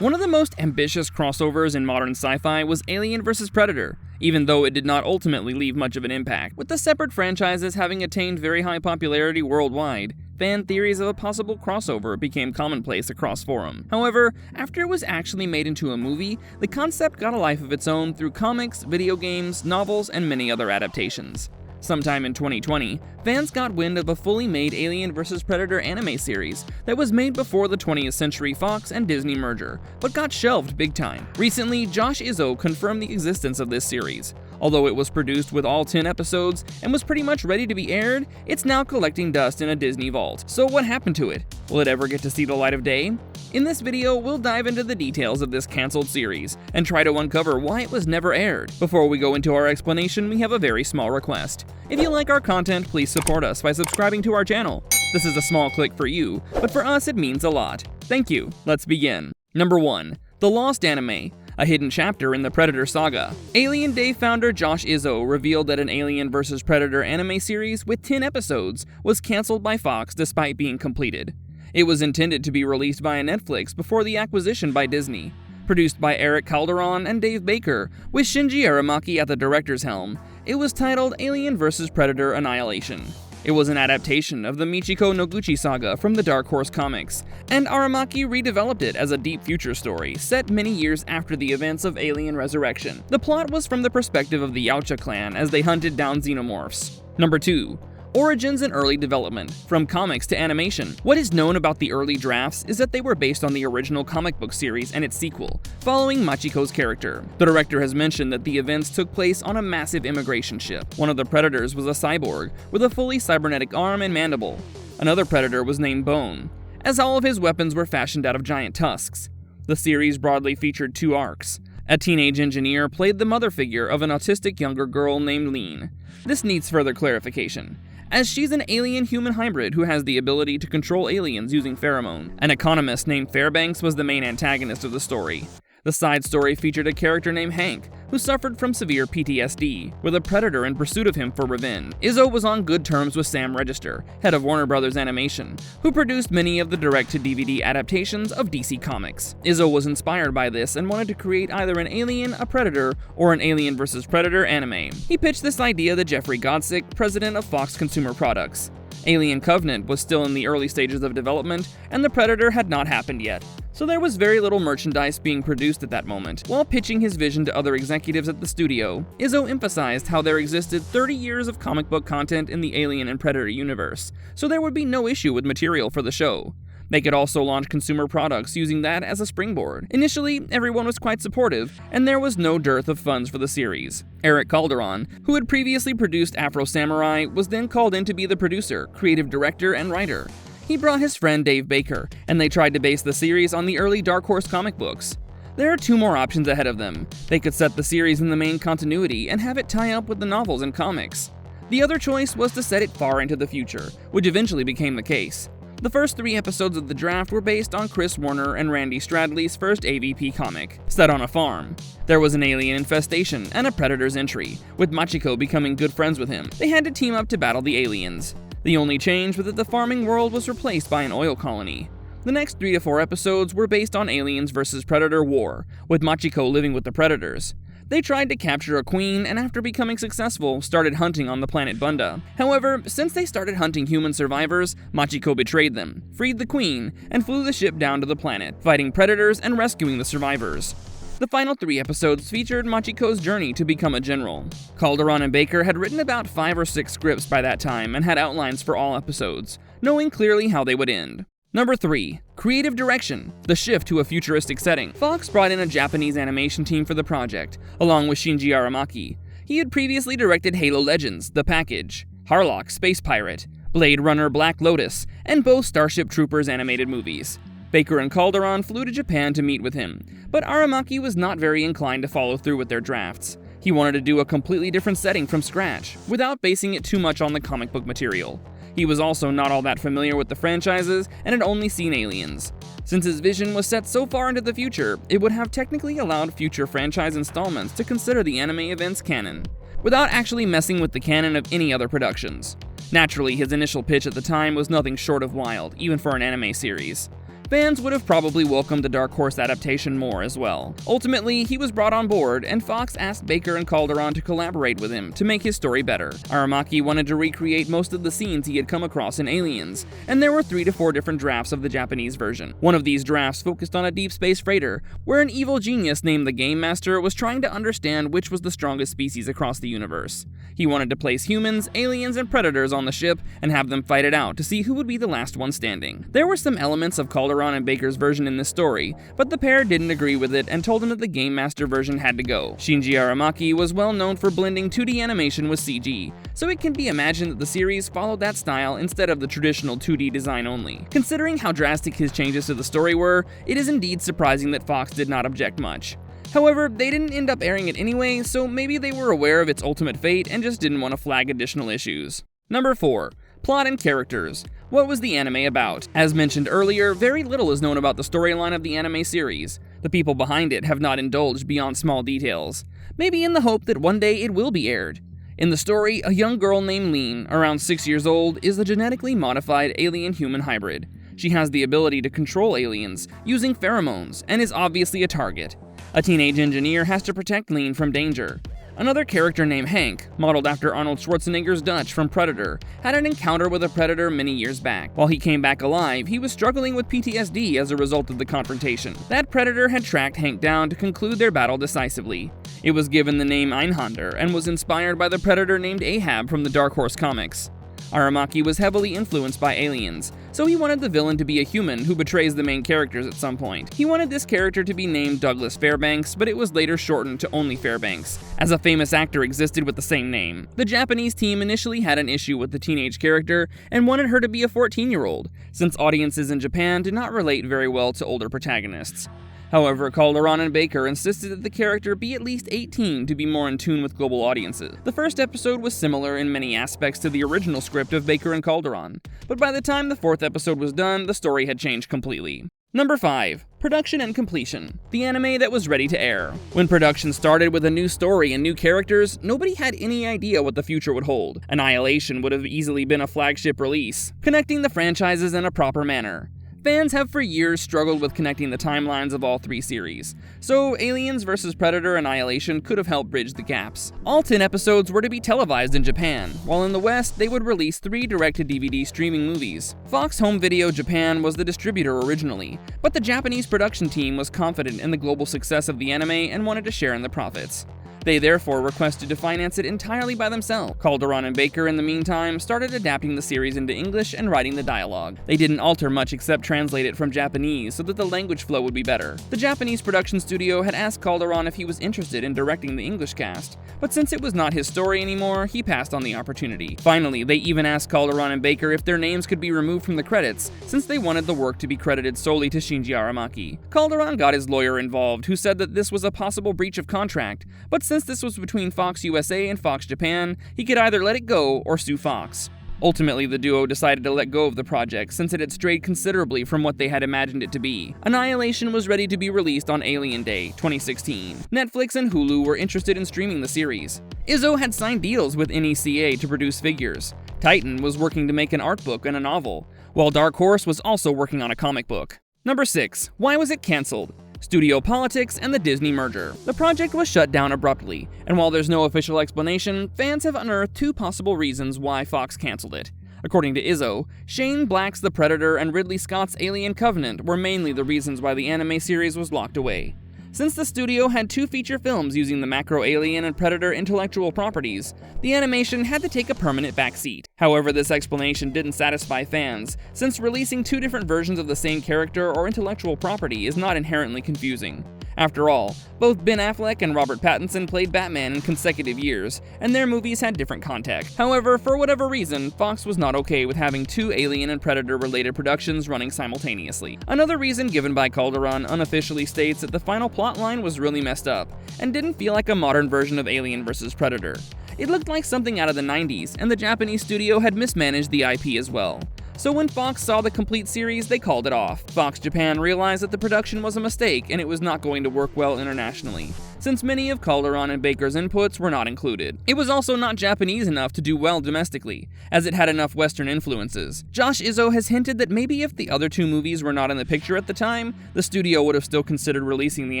One of the most ambitious crossovers in modern sci-fi was Alien vs. Predator, even though it did not ultimately leave much of an impact. With the separate franchises having attained very high popularity worldwide, fan theories of a possible crossover became commonplace across forums. However, after it was actually made into a movie, the concept got a life of its own through comics, video games, novels, and many other adaptations. Sometime in 2020, fans got wind of a fully made Alien vs. Predator anime series that was made before the 20th Century Fox and Disney merger, but got shelved big time. Recently, Josh Izzo confirmed the existence of this series. Although it was produced with all 10 episodes and was pretty much ready to be aired, it's now collecting dust in a Disney vault. So what happened to it? Will it ever get to see the light of day? In this video, we'll dive into the details of this cancelled series and try to uncover why it was never aired. Before we go into our explanation, we have a very small request. If you like our content, please support us by subscribing to our channel. This is a small click for you, but for us it means a lot. Thank you. Let's begin. Number 1. The Lost Anime, a hidden chapter in the Predator saga. Alien Day founder Josh Izzo revealed that an Alien vs. Predator anime series with 10 episodes was cancelled by Fox despite being completed. It was intended to be released via Netflix before the acquisition by Disney. Produced by Eric Calderon and Dave Baker, with Shinji Aramaki at the director's helm, it was titled Alien vs. Predator Annihilation. It was an adaptation of the Michiko Noguchi saga from the Dark Horse comics, and Aramaki redeveloped it as a deep future story set many years after the events of Alien Resurrection. The plot was from the perspective of the Yautja clan as they hunted down xenomorphs. Number 2. Origins and early development, from comics to animation. What is known about the early drafts is that they were based on the original comic book series and its sequel, following Machiko's character. The director has mentioned that the events took place on a massive immigration ship. One of the predators was a cyborg, with a fully cybernetic arm and mandible. Another predator was named Bone, as all of his weapons were fashioned out of giant tusks. The series broadly featured 2 arcs. A teenage engineer played the mother figure of an autistic younger girl named Lean. This needs further clarification, as she's an alien-human hybrid who has the ability to control aliens using pheromone. An economist named Fairbanks was the main antagonist of the story. The side story featured a character named Hank, who suffered from severe PTSD, with a predator in pursuit of him for revenge. Izzo was on good terms with Sam Register, head of Warner Bros. Animation, who produced many of the direct-to-DVD adaptations of DC Comics. Izzo was inspired by this and wanted to create either an Alien, a Predator, or an Alien vs. Predator anime. He pitched this idea to Jeffrey Godsick, president of Fox Consumer Products. Alien Covenant was still in the early stages of development, and the Predator had not happened yet, so there was very little merchandise being produced at that moment. While pitching his vision to other executives at the studio, Izzo emphasized how there existed 30 years of comic book content in the Alien and Predator universe, so there would be no issue with material for the show. They could also launch consumer products using that as a springboard. Initially, everyone was quite supportive, and there was no dearth of funds for the series. Eric Calderon, who had previously produced Afro Samurai, was then called in to be the producer, creative director, and writer. He brought his friend Dave Baker, and they tried to base the series on the early Dark Horse comic books. There are 2 more options ahead of them. They could set the series in the main continuity and have it tie up with the novels and comics. The other choice was to set it far into the future, which eventually became the case. The first 3 episodes of the draft were based on Chris Warner and Randy Stradley's first AVP comic, set on a farm. There was an alien infestation and a predator's entry, with Machiko becoming good friends with him. They had to team up to battle the aliens. The only change was that the farming world was replaced by an oil colony. The next 3 to 4 episodes were based on Aliens vs. Predator War, with Machiko living with the predators. They tried to capture a queen, and after becoming successful, started hunting on the planet Bunda. However, since they started hunting human survivors, Machiko betrayed them, freed the queen, and flew the ship down to the planet, fighting predators and rescuing the survivors. The final 3 episodes featured Machiko's journey to become a general. Calderon and Baker had written about 5 or 6 scripts by that time and had outlines for all episodes, knowing clearly how they would end. Number 3. Creative direction, the shift to a futuristic setting. Fox brought in a Japanese animation team for the project, along with Shinji Aramaki. He had previously directed Halo Legends, The Package, Harlock, Space Pirate, Blade Runner, Black Lotus, and both Starship Troopers animated movies. Baker and Calderon flew to Japan to meet with him, but Aramaki was not very inclined to follow through with their drafts. He wanted to do a completely different setting from scratch, without basing it too much on the comic book material. He was also not all that familiar with the franchises and had only seen Aliens. Since his vision was set so far into the future, it would have technically allowed future franchise installments to consider the anime events canon, without actually messing with the canon of any other productions. Naturally, his initial pitch at the time was nothing short of wild, even for an anime series. fans would have probably welcomed the Dark Horse adaptation more as well. Ultimately, he was brought on board, and Fox asked Baker and Calderon to collaborate with him to make his story better. Aramaki wanted to recreate most of the scenes he had come across in Aliens, and there were 3 to 4 different drafts of the Japanese version. One of these drafts focused on a deep space freighter, where an evil genius named the Game Master was trying to understand which was the strongest species across the universe. He wanted to place humans, aliens, and predators on the ship and have them fight it out to see who would be the last one standing. There were some elements of Calderon and Baker's version in this story, but the pair didn't agree with it and told him that the Game Master version had to go. Shinji Aramaki was well known for blending 2D animation with CG, so it can be imagined that the series followed that style instead of the traditional 2D design only. Considering how drastic his changes to the story were, it is indeed surprising that Fox did not object much. However, they didn't end up airing it anyway, so maybe they were aware of its ultimate fate and just didn't want to flag additional issues. Number 4. Plot and characters. What was the anime about? As mentioned earlier, very little is known about the storyline of the anime series. The people behind it have not indulged beyond small details, maybe in the hope that one day it will be aired. In the story, a young girl named Lean, around 6 years old, is a genetically modified alien-human hybrid. She has the ability to control aliens using pheromones and is obviously a target. A teenage engineer has to protect Lean from danger. Another character named Hank, modeled after Arnold Schwarzenegger's Dutch from Predator, had an encounter with a predator many years back. While he came back alive, he was struggling with PTSD as a result of the confrontation. That predator had tracked Hank down to conclude their battle decisively. It was given the name Einhander and was inspired by the predator named Ahab from the Dark Horse comics. Aramaki was heavily influenced by aliens, so he wanted the villain to be a human who betrays the main characters at some point. He wanted this character to be named Douglas Fairbanks, but it was later shortened to only Fairbanks, as a famous actor existed with the same name. The Japanese team initially had an issue with the teenage character and wanted her to be a 14-year-old, since audiences in Japan did not relate very well to older protagonists. However, Calderon and Baker insisted that the character be at least 18 to be more in tune with global audiences. The first episode was similar in many aspects to the original script of Baker and Calderon, but by the time the 4th episode was done, the story had changed completely. Number 5. Production and completion. The anime that was ready to air. When production started with a new story and new characters, nobody had any idea what the future would hold. Annihilation would have easily been a flagship release, connecting the franchises in a proper manner. Fans have for years struggled with connecting the timelines of all 3 series, so Aliens vs. Predator Annihilation could have helped bridge the gaps. All 10 episodes were to be televised in Japan, while in the West they would release 3 direct-to-DVD streaming movies. Fox Home Video Japan was the distributor originally, but the Japanese production team was confident in the global success of the anime and wanted to share in the profits. They therefore requested to finance it entirely by themselves. Calderon and Baker, in the meantime, started adapting the series into English and writing the dialogue. They didn't alter much except translate it from Japanese so that the language flow would be better. The Japanese production studio had asked Calderon if he was interested in directing the English cast, but since it was not his story anymore, he passed on the opportunity. Finally, they even asked Calderon and Baker if their names could be removed from the credits, since they wanted the work to be credited solely to Shinji Aramaki. Calderon got his lawyer involved, who said that this was a possible breach of contract, but since this was between Fox USA and Fox Japan, he could either let it go or sue Fox. Ultimately, the duo decided to let go of the project since it had strayed considerably from what they had imagined it to be. Annihilation was ready to be released on Alien Day 2016. Netflix and Hulu were interested in streaming the series. Izzo had signed deals with NECA to produce figures. Titan was working to make an art book and a novel, while Dark Horse was also working on a comic book. Number 6. Why was it cancelled? Studio politics and the Disney merger. The project was shut down abruptly, and while there's no official explanation, fans have unearthed 2 possible reasons why Fox canceled it. According to Izzo, Shane Black's The Predator and Ridley Scott's Alien Covenant were mainly the reasons why the anime series was locked away. Since the studio had 2 feature films using the macro-alien and Predator intellectual properties, the animation had to take a permanent backseat. However, this explanation didn't satisfy fans, since releasing 2 different versions of the same character or intellectual property is not inherently confusing. After all, both Ben Affleck and Robert Pattinson played Batman in consecutive years, and their movies had different context. However, for whatever reason, Fox was not okay with having 2 Alien and Predator-related productions running simultaneously. Another reason given by Calderon unofficially states that the final plotline was really messed up, and didn't feel like a modern version of Alien vs. Predator. It looked like something out of the 90s, and the Japanese studio had mismanaged the IP as well. So when Fox saw the complete series, they called it off. Fox Japan realized that the production was a mistake and it was not going to work well internationally. since many of Calderon and Baker's inputs were not included. It was also not Japanese enough to do well domestically, as it had enough Western influences. Josh Izzo has hinted that maybe if the other two movies were not in the picture at the time, the studio would have still considered releasing the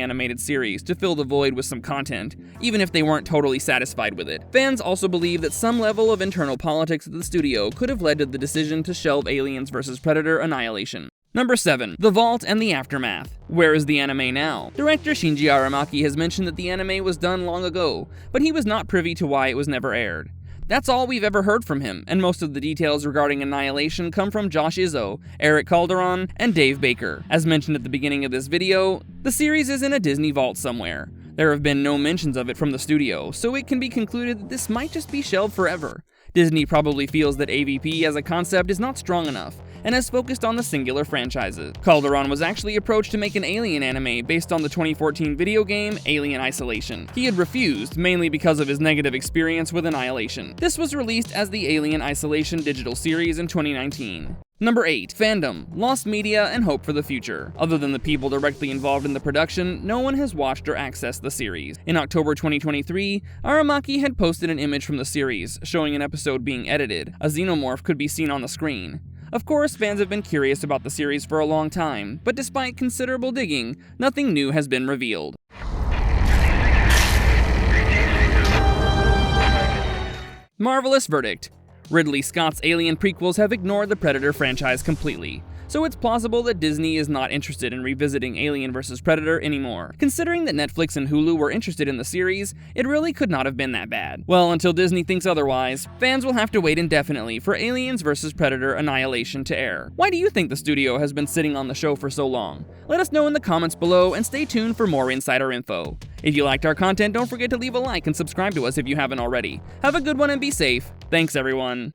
animated series to fill the void with some content, even if they weren't totally satisfied with it. Fans also believe that some level of internal politics at the studio could have led to the decision to shelve Aliens vs. Predator Annihilation. Number 7. The Vault and the Aftermath. Where is the anime now? Director Shinji Aramaki has mentioned that the anime was done long ago, but he was not privy to why it was never aired. That's all we've ever heard from him, and most of the details regarding Annihilation come from Josh Izzo, Eric Calderon, and Dave Baker. As mentioned at the beginning of this video, the series is in a Disney vault somewhere. There have been no mentions of it from the studio, so it can be concluded that this might just be shelved forever. Disney probably feels that AVP as a concept is not strong enough, and has focused on the singular franchises. Calderon was actually approached to make an Alien anime based on the 2014 video game Alien Isolation. He had refused, mainly because of his negative experience with Annihilation. This was released as the Alien Isolation digital series in 2019. Number 8. Fandom, lost media, and hope for the future. Other than the people directly involved in the production, no one has watched or accessed the series. In October 2023, Aramaki had posted an image from the series, showing an episode being edited. A xenomorph could be seen on the screen. Of course, fans have been curious about the series for a long time, but despite considerable digging, nothing new has been revealed. Marvelous verdict. Ridley Scott's Alien prequels have ignored the Predator franchise completely, so it's plausible that Disney is not interested in revisiting Alien vs. Predator anymore. Considering that Netflix and Hulu were interested in the series, it really could not have been that bad. Well, until Disney thinks otherwise, fans will have to wait indefinitely for Aliens vs. Predator Annihilation to air. Why do you think the studio has been sitting on the show for so long? Let us know in the comments below, and stay tuned for more insider info. If you liked our content, don't forget to leave a like and subscribe to us if you haven't already. Have a good one and be safe. Thanks, everyone.